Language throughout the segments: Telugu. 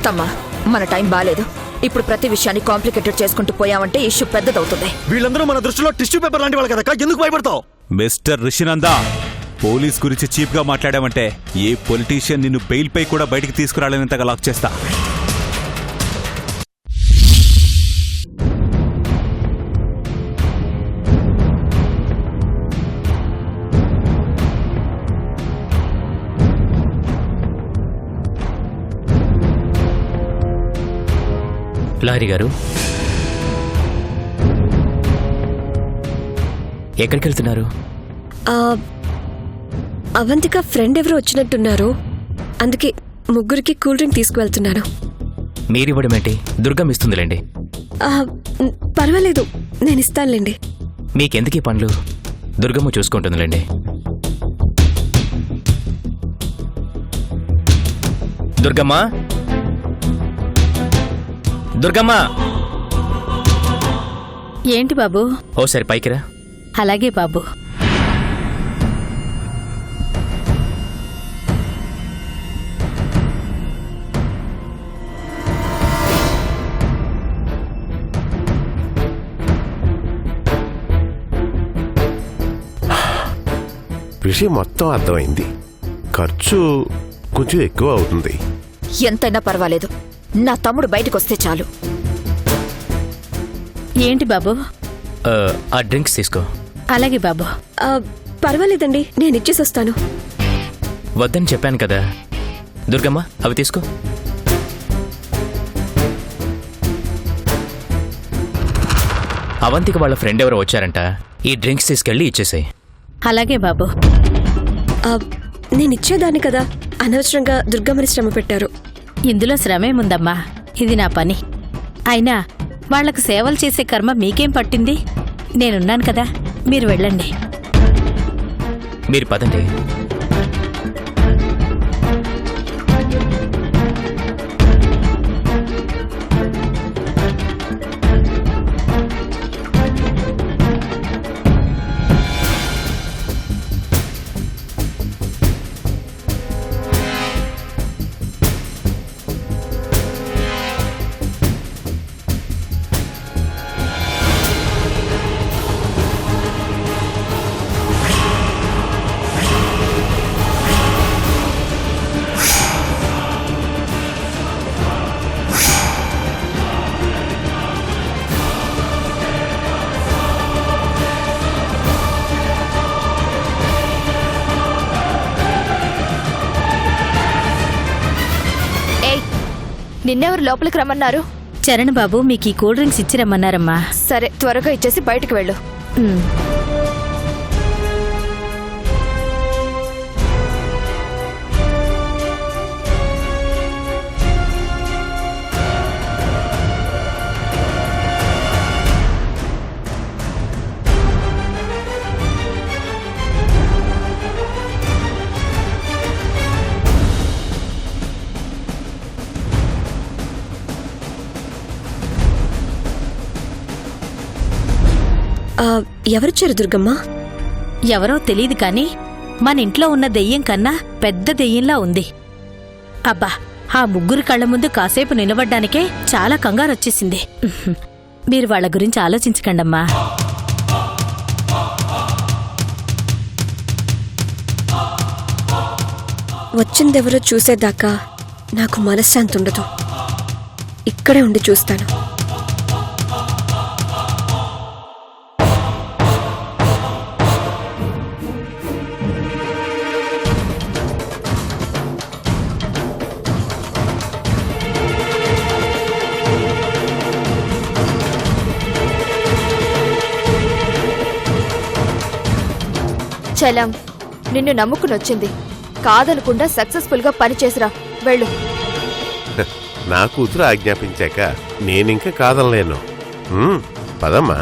తమ్మా, మన టైం బాలేదు. ఇప్పుడు ప్రతి విషయాన్ని కాంప్లికేటెడ్ చేసుకుంటూ పోయామంటే ఇష్యూ పెద్దదవుతుంది. వీళ్ళందరూ మన దృష్టిలో టిష్యూ పేపర్ లాంటి వాళ్ళు కదా, ఎందుకు భయపడతావు? మిస్టర్ రిషినందా, పోలీస్ గురించి చీప్ గా మాట్లాడామంటే ఏ పొలిటీషియన్ నిన్ను బెయిల్ పై కూడా బయటికి తీసుకురాలేనంతగా లాక్ చేస్తా. లారీ గారు, ఎక్కడికి వెళ్తున్నారు? అవంతిక ఫ్రెండ్ ఎవరో వచ్చినట్టున్నారు, అందుకే ముగ్గురికి కూల్ డ్రింక్ తీసుకువెళ్తున్నాను. మీరివ్వడమేంటి? దుర్గం ఇస్తుందిలేండి. పర్వాలేదు, నేను ఇస్తానులేండి. మీకెందుకీ పనులు? దుర్గమ్మ చూసుకుంటుందిలేండి. దుర్గమ్మ, దుర్గమ్మ! ఏంటి బాబు? ఓసారి పైకి రా. అలాగే బాబు. విషయం మొత్తం అర్థమైంది. ఖర్చు కొంచెం ఎక్కువ అవుతుంది. ఎంతైనా పర్వాలేదు, నా తమ్ముడు బయటకొస్తే చాలు. ఏంటి బాబు? ఆ డ్రింక్స్ తీసుకో. అలాగే బాబు. పర్వాలేదండి, నేను ఇచ్చేసి వస్తాను. వద్దని చెప్పాను కదా. దుర్గమ్మ, అవి తీసుకో. అవంతికి వాళ్ళ ఫ్రెండ్ ఎవరో వచ్చారంట. ఈ డ్రింక్స్ తీసుకెళ్ళి ఇచ్చేసాయి. అలాగే బాబు. నేను ఇచ్చేదాన్ని కదా, అనవసరంగా దుర్గమ్మని శ్రమ పెట్టారు. ఇందులో శ్రమేముందమ్మా, ఇది నా పని. అయినా వాళ్లకు సేవలు చేసే కర్మ మీకేం పట్టింది? నేనున్నాను కదా, మీరు వెళ్ళండి. మీరు పదండి. నిన్నెవరు లోపలికి రమ్మన్నారు? చరణ్ బాబు మీకు ఈ కూల్ డ్రింక్స్ ఇచ్చి రమ్మన్నారమ్మా. సరే, త్వరగా ఇచ్చేసి బయటికి వెళ్ళు. ఎవరొచ్చారు దుర్గమ్మ? ఎవరో తెలీదు కాని మన ఇంట్లో ఉన్న దెయ్యం కన్నా పెద్ద దెయ్యంలా ఉంది. అబ్బా, ఆ ముగ్గురు కళ్ల ముందు కాసేపు నిలబడ్డానికే చాలా కంగారొచ్చేసింది. మీరు వాళ్ళ గురించి ఆలోచించకండమ్మా. వచ్చిందెవరో చూసేదాకా నాకు మనశ్శాంతి ఉండదు. ఇక్కడే ఉండి చూస్తాను. చలం, నిన్ను నమ్ముకునొచ్చింది. కాదనకుండా సక్సెస్ఫుల్ గా పనిచేసిరా, వెళ్ళు. నా కూతురు ఆజ్ఞాపించాక నేనింక కాదనలేను. పదమ్మా.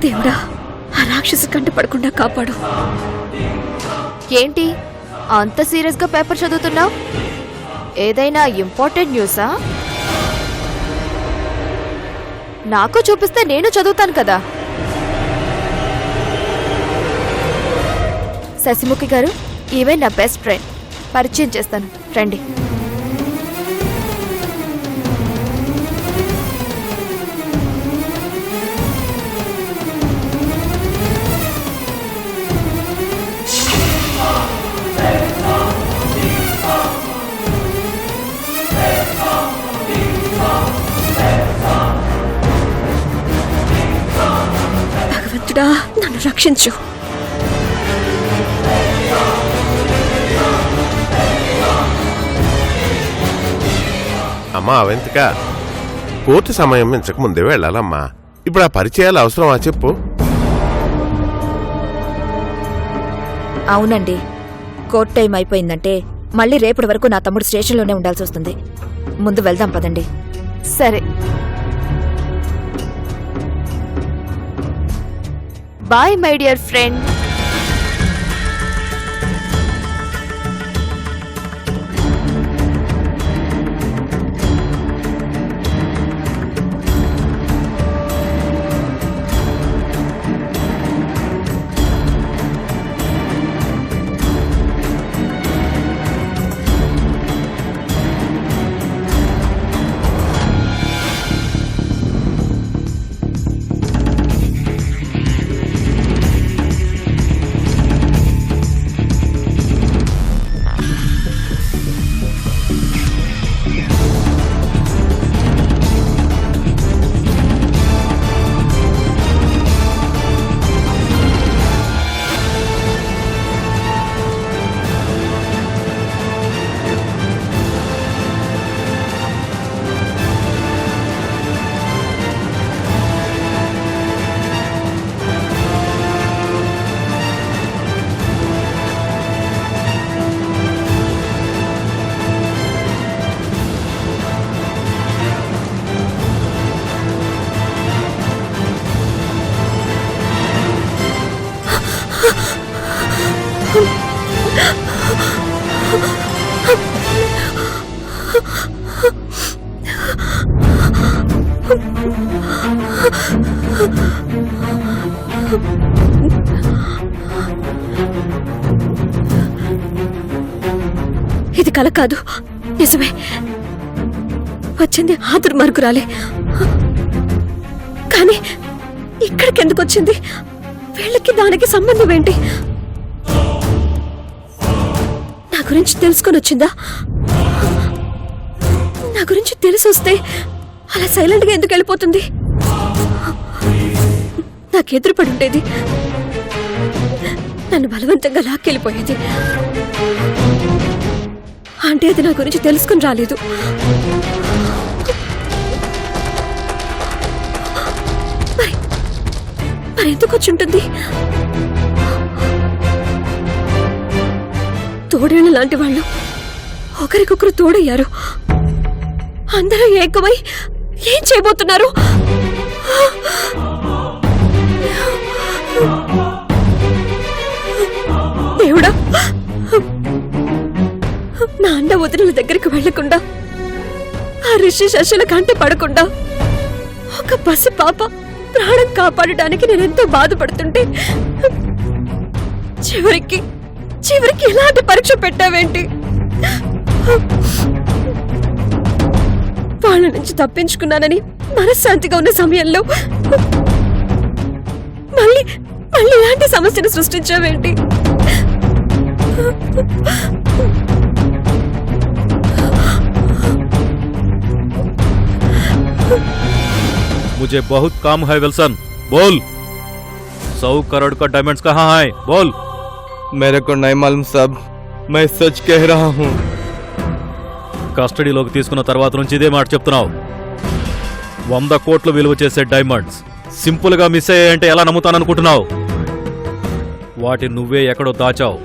దేవుడా, ఆ రాక్షసు కంట పడకుండా కాపాడు. ఏంటి అంత సీరియస్ గా పేపర్ చదువుతున్నావు? ఏదైనా ఇంపార్టెంట్ న్యూసా? నాకు చూపిస్తే నేను చదువుతాను కదా. శశిముఖి గారు, ఈమె నా బెస్ట్ ఫ్రెండ్, పరిచయం చేస్తాను, రండి. భగవంతుడా, నన్ను రక్షించు. అమ్మా అవంతిక, కోర్టు సమయం మించక ముందే వెళ్ళాలమ్మా. ఇప్పుడు ఆ పరిచయాలు అవసరమా చెప్పు? అవునండి, కోర్ట్ టైం అయిపోయిందంటే మళ్ళీ రేపటి వరకు నా తమ్ముడు స్టేషన్లోనే ఉండాల్సి వస్తుంది. ముందు వెళ్దాం పదండి. సరే, బాయ్ మై డియర్ ఫ్రెండ్. ఇది కల కాదు, నిజమే. వచ్చింది ఆ దుర్మార్గురాలే. కానీ ఇక్కడికి ఎందుకు వచ్చింది? వీళ్ళకి దానికి సంబంధం ఏంటి? నా గురించి తెలుసుకొని వచ్చిందా? నా గురించి తెలిసి వస్తే అలా సైలెంట్ గా ఎందుకు వెళ్ళిపోతుంది? నాకు ఎదురుపడి ఉండేది, నన్ను బలవంతంగా లాక్కెళ్ళిపోయేది. అంటే అది నా గురించి తెలుసుకుని రాలేదు. మరి ఎందుకు వచ్చి ఉంటుంది? తోడేళ్ల లాంటి వాళ్ళు ఒకరికొకరు తోడయ్యారు. అందరూ ఏకమై ఏం చేయబోతున్నారు? దేవుడా, నా అన్న వదినల దగ్గరికి వెళ్లకుండా, ఆ ఋషి శశుల కంట పడకుండా ఒక పసి పాప ప్రాణం కాపాడడానికి నేనెంతో బాధపడుతుంటే చివరికి ఎలాంటి పరీక్ష పెట్టావేంటి? వాళ్ళ నుంచి తప్పించుకున్నానని మనశ్శాంతిగా ఉన్న సమయంలో మళ్ళీ ఇలాంటి సమస్యను సృష్టించావేంటి? मुझे बहुत काम है विल्सन, बोल 100 करोड़ का डायमंड्स कहाँ है, बोल। मेरे को नहीं मालूम साहब, मैं सच कह रहा हूँ. కస్టడీలోకి తీసుకున్న తర్వాత నుంచి ఇదే మాట చెప్తున్నావు. 100 కోట్లు విలువ చేసే డైమండ్స్ సింపుల్ గా మిస్ అయ్యాయంటే ఎలా నమ్ముతాననుకుంటున్నావు? వాటి నువ్వే ఎక్కడో దాచావు,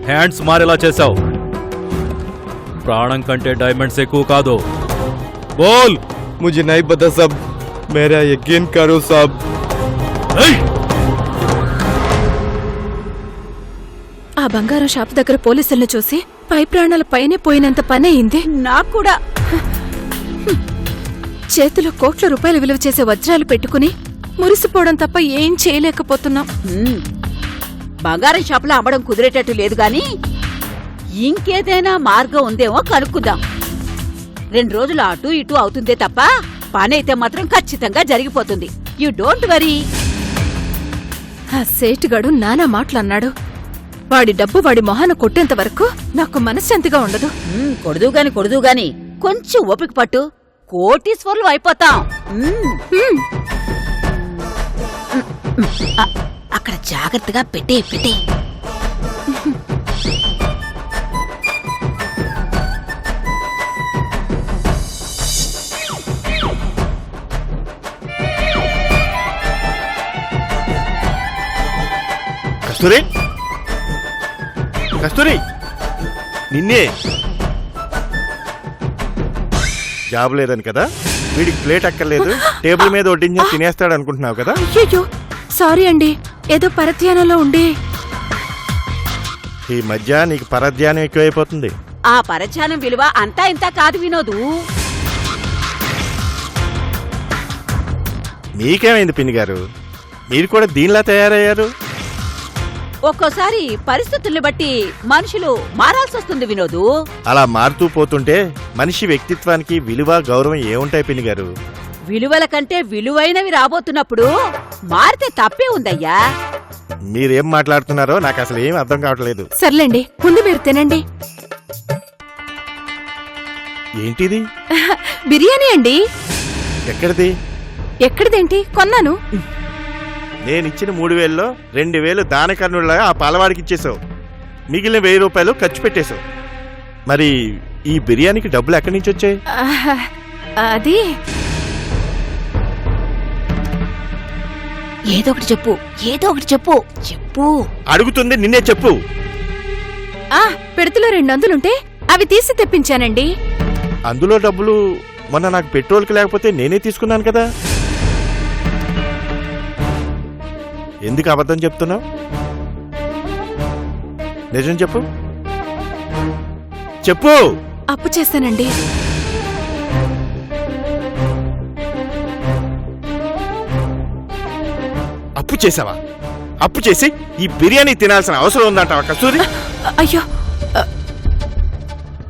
హ్యాండ్స్ మారేలా చేశావు. ప్రాణం కంటే డైమండ్స్ ఎక్కువ కాదు, బోల్. मुझे नहीं पता साहब, मेरा यकीन करो साहब. ఆ బంగారం షాప్ దగ్గర పోలీసుల్ని చూసి పై ప్రాణాల పైనే పోయినంత పని అయింది. నాకు కూడా చేతిలో కోట్ల రూపాయలు విలువ చేసే వజ్రాలు పెట్టుకుని మురిసిపోవడం తప్ప ఏం చేయలేకపోతున్నాం. బంగారం షాపులో అమ్మడం కుదిరేటట్టు లేదు గాని ఇంకేదైనా మార్గం ఉందేమో కనుక్కుందాం. 2 రోజులు అటు ఇటు అవుతుందే తప్ప పని అయితే మాత్రం ఖచ్చితంగా జరిగిపోతుంది. You don't worry. ఆ సేటుగాడు నానా మాటలన్నాడు. వాడి డబ్బు వాడి మొహాన కొట్టేంత వరకు నాకు మనశ్శాంతిగా ఉండదు. కొడుదు గాని కొంచెం ఓపిక పట్టు, కోటీశ్వర్లు అయిపోతాం. అక్కడ జాగ్రత్తగా పెట్టే. కస్తూరి, కస్తూరి, నిన్నే. జాబ్ లేదని కదా వీడికి ప్లేట్ అక్కర్లేదు, టేబుల్ మీద వడ్డించి తినేస్తాడు అనుకుంటున్నావు కదా. అయ్యో సారీ అండి, ఏదో పరధ్యానంలో ఉండి. ఈ మధ్య నీకు పరధ్యానం ఎక్కువైపోతుంది. ఆ పరధ్యానం విలువ అంతా ఇంత కాదు వినోదు. మీకేమైంది పిన్ని గారు, మీరు కూడా దీనిలా తయారయ్యారు. ఒక్కోసారి పరిస్థితుల్ని బట్టి మనుషులు మారాల్సి వస్తుంది వినోదు. అలా మారుతూ పోతుంటే మనిషి వ్యక్తిత్వానికి విలువ గౌరవం ఏముంటాయి పిన్ని గారు. విలువల కంటే విలువైనవి రాబోతున్నప్పుడు మారితే తప్పే ఉందయ్యా. మీరేం మాట్లాడుతున్నారో నాకు అసలు ఏం అర్థం కావట్లేదు. సర్లేండి, ముందు మీరు తినండి. ఏంటిది? బిర్యానీ అండి. ఎక్కడిది? ఎక్కడిదేంటి, కొన్నాను. నేనిచ్చిన 3,000లో 2,000 దానకర్ణుడిలాగా ఆ పాలవాడికి ఇచ్చేసావు. మిగిలిన 1,000 రూపాయలు ఖర్చు పెట్టేశావు. మరి ఈ బిర్యానీకి డబ్బులు ఎక్కడి నుంచి వచ్చాయి? అది ఏదో ఒకటి చెప్పు. అడుగుతుంది నిన్నే చెప్పు. పెడతలో 2 అందులుంటే అవి తీసి తెప్పించానండి. అందులో డబ్బులు మొన్న నాకు పెట్రోల్కి లేకపోతే నేనే తీసుకున్నాను కదా. ఎందుకు అబద్ధం చెప్తున్నావు? నిజం చెప్పు. అప్పు చేస్తానండి. అప్పు చేసావా? అప్పు చేసి ఈ బిర్యానీ తినాల్సిన అవసరం ఉందంటావా కస్తూరి? అయ్యో,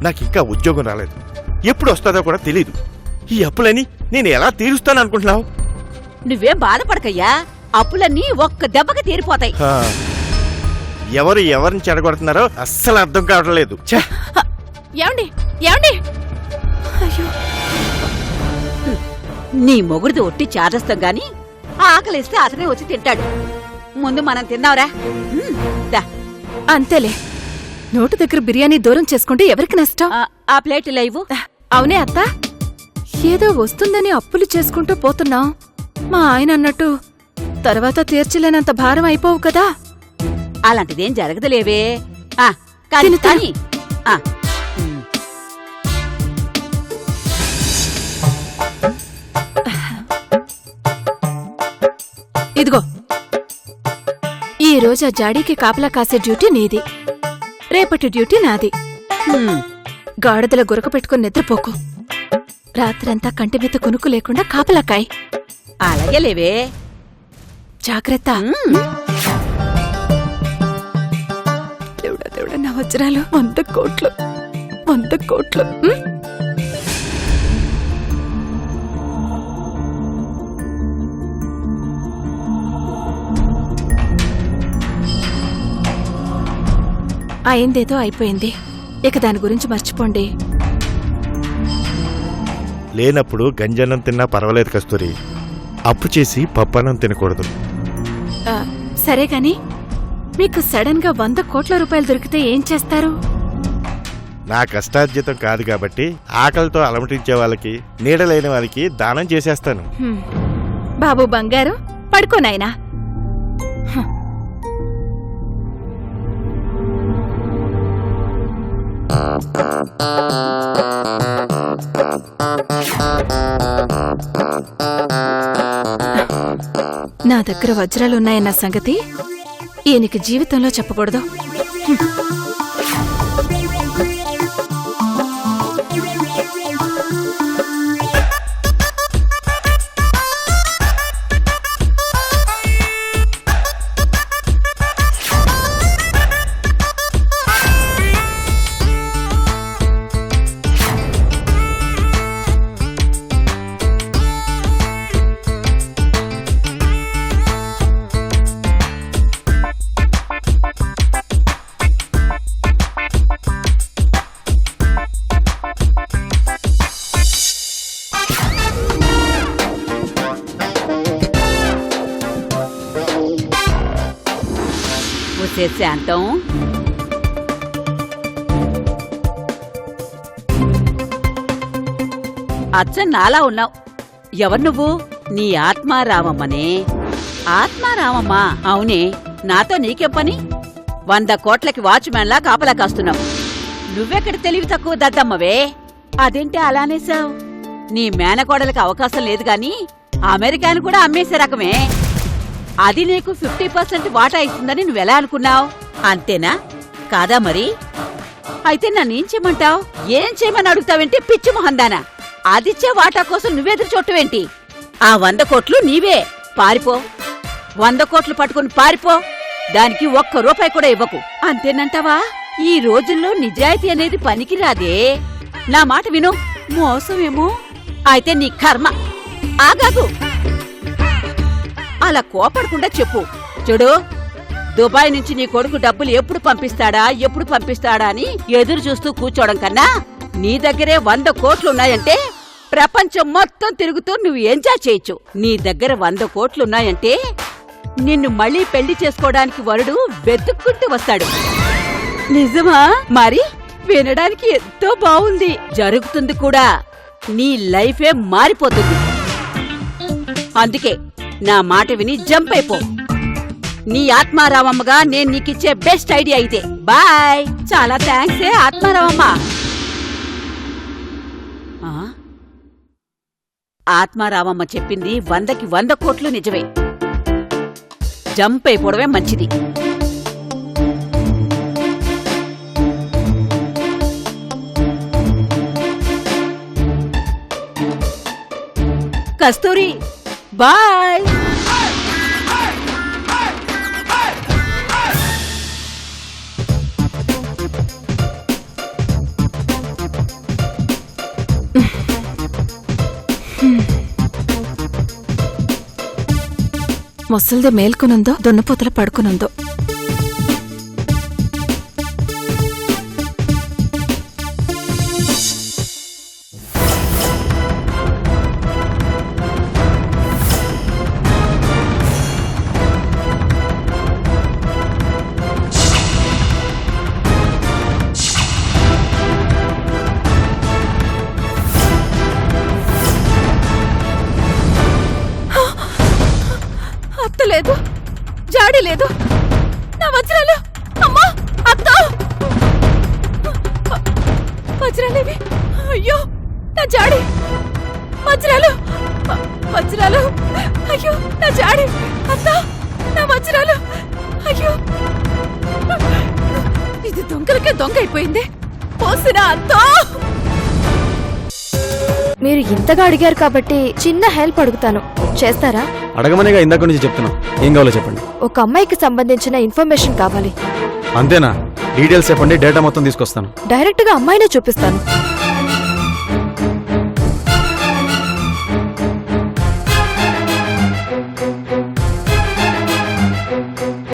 నాకు ఇంకా ఉద్యోగం రాలేదు, ఎప్పుడు వస్తుందో కూడా తెలీదు. ఈ అప్పులని నేను ఎలా తీరుస్తాను అనుకుంటున్నావు? నువ్వేం బాధపడకయ్యా, అప్పులన్నీ ఒక్క దెబ్బకి తీరిపోతాయి. ఎవరు ఎవరిని చెడగొడుతున్నారో అస్సలు అర్థం కావడం లేదు. ఏమండి? అయ్యో, నీ మొగుడిది ఒట్టి చారస్తాం గాని ఆకలిస్తే అతనే వచ్చి తింటాడు. ముందు మనం తిన్నావురా. అంతేలే, నోటు దగ్గర బిర్యానీ దూరం చేసుకుంటే ఎవరికి నష్టం? ఆ ప్లేట్ లైవ్. అవునే అత్త, ఏదో వస్తుందని అప్పులు చేసుకుంటూ పోతున్నాం. మా ఆయన అన్నట్టు తర్వాత తీర్చలేనంత భారం అయిపోవు కదా. అలాంటిదేం జరగదులేవే. తిను, తిను. కానీ ఇదిగో, ఈ రోజు ఆ జాడీకి కాపలా కాసే డ్యూటీ నీది, రేపటి డ్యూటీ నాది. గాడిదల గురక పెట్టుకుని నిద్రపోకు. రాత్రంతా కంటి మీద కునుకు లేకుండా కాపలాకాయ్. అలాగే లేవే. జాగ్రత్త. దేవుడా దేవుడా, నా వజ్రాలు 100 కోట్లు. అయిందేదో అయిపోయింది, ఇక దాని గురించి మర్చిపోండి. లేనప్పుడు గంజన్నం తిన్నా పర్వాలేదు కస్తూరి, అప్పు చేసి పప్పన్నం తినకూడదు. సరే గాని, మీకు సడన్ గా 100 కోట్ల రూపాయలు దొరికితే ఏం చేస్తారు? నా కష్టార్జితం కాదు కాబట్టి ఆకలితో అలమటించే వాళ్ళకి, నీడలేని వాళ్ళకి దానం చేసేస్తాను. బాబు బంగారు, పడుకోనాయనా. నా దగ్గర వజ్రాలున్నాయన్న సంగతి ఈయనకి జీవితంలో చెప్పకూడదు. శాంతం, అచ్చ నాలా ఉన్నావు. ఎవరు నువ్వు? నీ ఆత్మారామమ్మనే. ఆత్మారామమ్మా? అవునే, నాతో నీకే పని? 100 కోట్లకి వాచ్మ్యాన్లా కాపలా కాస్తున్నావు. నువ్వెక్కడ తెలివి తక్కువ దద్దమ్మవే? అదేంటి అలానేసావు? నీ మేనకోడలకి అవకాశం లేదు గాని అమెరికాను కూడా అమ్మేసే రకమే. అది నీకు 50% వాటా ఇస్తుందని నువ్వెలా అనుకున్నావు? అంతేనా? కాదా మరి? అయితే నన్నేం చేయమంటావు? ఏం చేయమని అడుగుతావేంటి పిచ్చి మొహందానా? అదిచ్చే వాటా కోసం నువ్వెదురు చూడటమేంటి? ఆ 100 కోట్లు నీవే. పారిపో. 100 కోట్లు పట్టుకుని పారిపో. దానికి 1 రూపాయి కూడా ఇవ్వకు. అంతేనంటావా? ఈ రోజుల్లో నిజాయితీ అనేది పనికిరాదే. నా మాట విను. మోసమేమో అయితే నీ కర్మ. ఆగాగు. అలా కోపడకుండా చెప్పు. చూడు, దుబాయ్ నుంచి నీ కొడుకు డబ్బులు ఎప్పుడు పంపిస్తాడా అని ఎదురు చూస్తూ కూర్చోవడం కన్నా నీ దగ్గరే 100 కోట్లున్నాయంటే ప్రపంచం మొత్తం తిరుగుతూ నువ్వు ఎంజాయ్ చేయొచ్చు. నీ దగ్గర 100 కోట్లున్నాయంటే నిన్ను మళ్ళీ పెళ్లి చేసుకోవడానికి వరుడు వెతుక్కుంటూ వస్తాడు. నిజమా? మరి వినడానికి ఎంతో బావుంది. జరుగుతుంది కూడా. నీ లైఫే మారిపోతుంది. అందుకే నా మాట విని జంప్ అయిపో. నీ ఆత్మారామమ్మగా నేను నీకిచ్చే బెస్ట్ ఐడియా ఇదే. బాయ్. చాలా థ్యాంక్సే ఆత్మారామమ్మ. ఆత్మారామమ్మ చెప్పింది 100కి 100 కోట్లు నిజమే. జంప్ అయిపోవడమే మంచిది. కస్తూరి బాయ్. ముసల్ది మేల్కొనుందో దున్నపోతల పడుకునుందో. లేదు, జాడి లేదు. నా వజ్రాలు! అమ్మా, అత్త! వజ్రాలేవి? అయ్యో, నా జాడి! వజ్రాలు! వజ్రాలు! అయ్యో, నా జాడి! అత్త, నా వజ్రాలు! అయ్యో, ఇది దొంగలకే దొంగ అయిపోయింది. పోసిన అత్త! మీరు ఇంతగా అడిగారు కాబట్టి చిన్న హెల్ప్ అడుగుతాను, చేస్తారా? అడగమనేగా ఇందాక నుంచి చెప్తున్నా. ఏం కావాలో చెప్పండి. ఒక అమ్మాయికి సంబంధించిన ఇన్ఫర్మేషన్ కావాలి. అంతేనా? డీటెయిల్స్ చెప్పండి, డేటా మొత్తం తీసుకొస్తాను. డైరెక్ట్ గా అమ్మాయినే చూపిస్తాను.